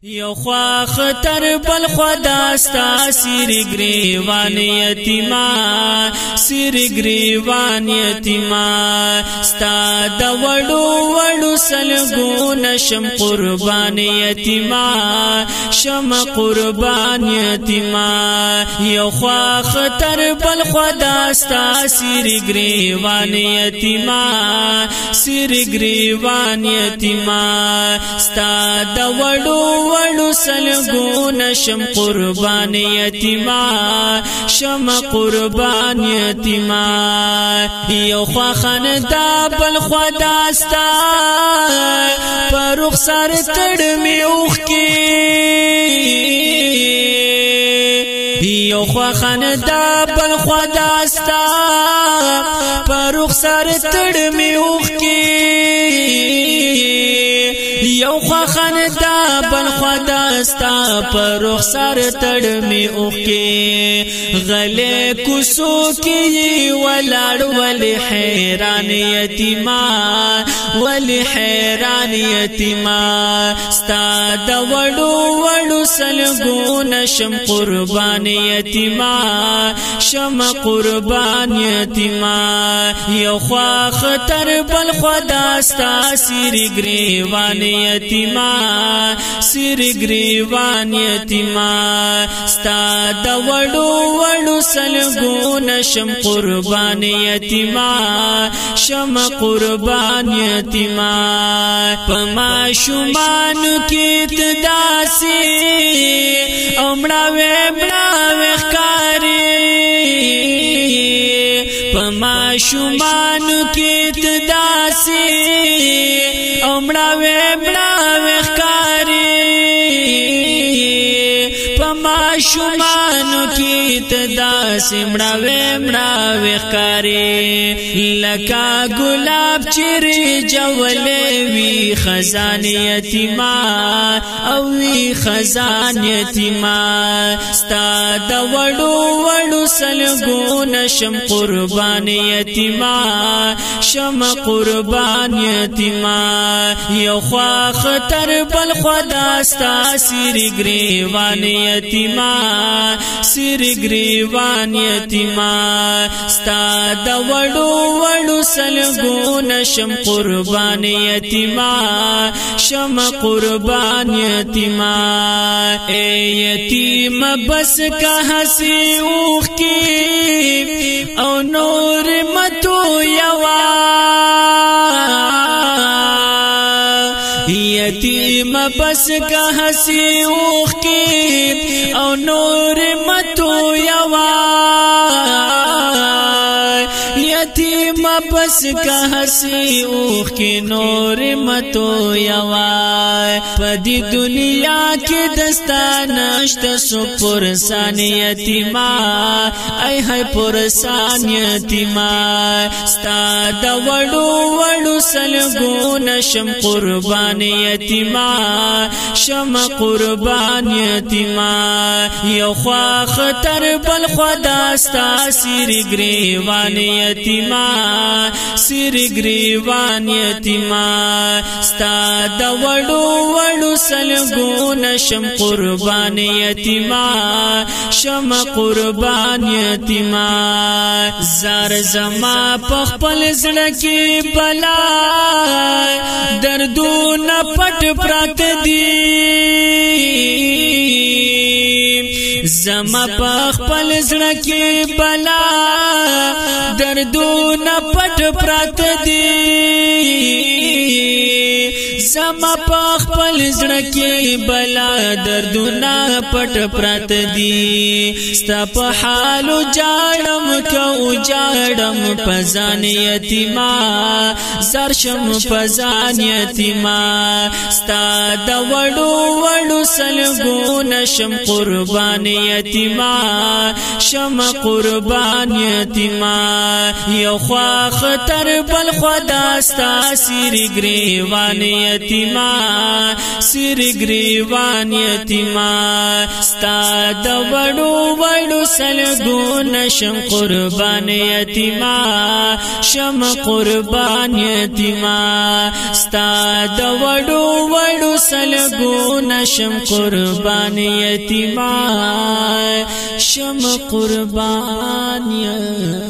یو خوا خطر بل خدا ستا سیر گریوان یتیما سیر گریوان یتیما ستا د وړو وړو سلګون شم قربان یتیما شم قربان یتیما یو خوا خطر بل خدا ستا سیر گریوان یتیما سیر گریوان یتیما ستا د وړو وړو سلګون شم قربان یتیما شم قربان یتیما یو خوا خندا بل خوا داستا پر رخسار تړمې اوښکې یو خوا خندا بل خوا داستا پر رخسار تړمې اوښکې یو خوا خندا بل خوا داستا پر رخسار تړمې اوښکې غلې کوڅو کې ولاړ ولې حیران یتیما ولې حیران یتیما ستا د وړو وړو سلګون شم قربان یتیما شم قربان یتیما یو خوا خطر بل خوا داستا سیر گریوان یتیما سیر گریوان یتیما ستا د وړو وړو سلګون شم قربان یتیما شم قربان یتیما پما شومان کې تداسي امړاوې بړاوې ښکاری پما شومان کې تداسي امړاوې بړاوې ښکاری پما شومانو کی تدا سمړاوې مړاوې ښکاری لکه ګلاب چیرې جولې وی خزان یتیما او وی خزان یتیما ستا د وړو وړو سلګون شم قربان یتیما شم قربان یتیما یو خوا خطر بل خوا داستا سیر گریوان یتیما سیر گریوان یتیما ستا د وړو وړو سلګون شم قربان یتیما شم قربان یتیما اے یتیم بس کا ہنسی اوښکې او نور متو یوا یتیم بس کا ہنسی اوښکې او نور متو یوا یتیم بس کا ہنسی اوښکې نور متو یوا پدی دنیا کې دستا نشته سو پرسان یتیما ای هی پرسان یتیما ستا د وړو وړو سلګون شم قربان یتیما شم قربان یتیما یو خوا خطر بل خوا داستا سیر گریوان یتیما سیر گریوان یتیما ستا د وړو وړو سلګون شم قربان یتیما شم قربان یتیما زار زما په خپل زړه کې بلا دردونه پټ پرات دي زما په خپل زړه کې بلا دردونه پټ پرات دي زما په خپل زړه کې بلا دردونه پټ پرات دي ستا په حالو جاړم کو جاړم پزان یتیما زر شم پزان یتیما ستا د وړو وړو سلګون شم قربان یتیما شم قربان یتیما یو خوا خطر بل خوا داستا سیر گریوان یتیما یتیما سر گریوان یتیما ستا د وړو وړو سلګو نشم قربان یتیما شم قربان یتیما ستا د وړو وړو سلګو نشم قربان یتیما شم قربان یتیما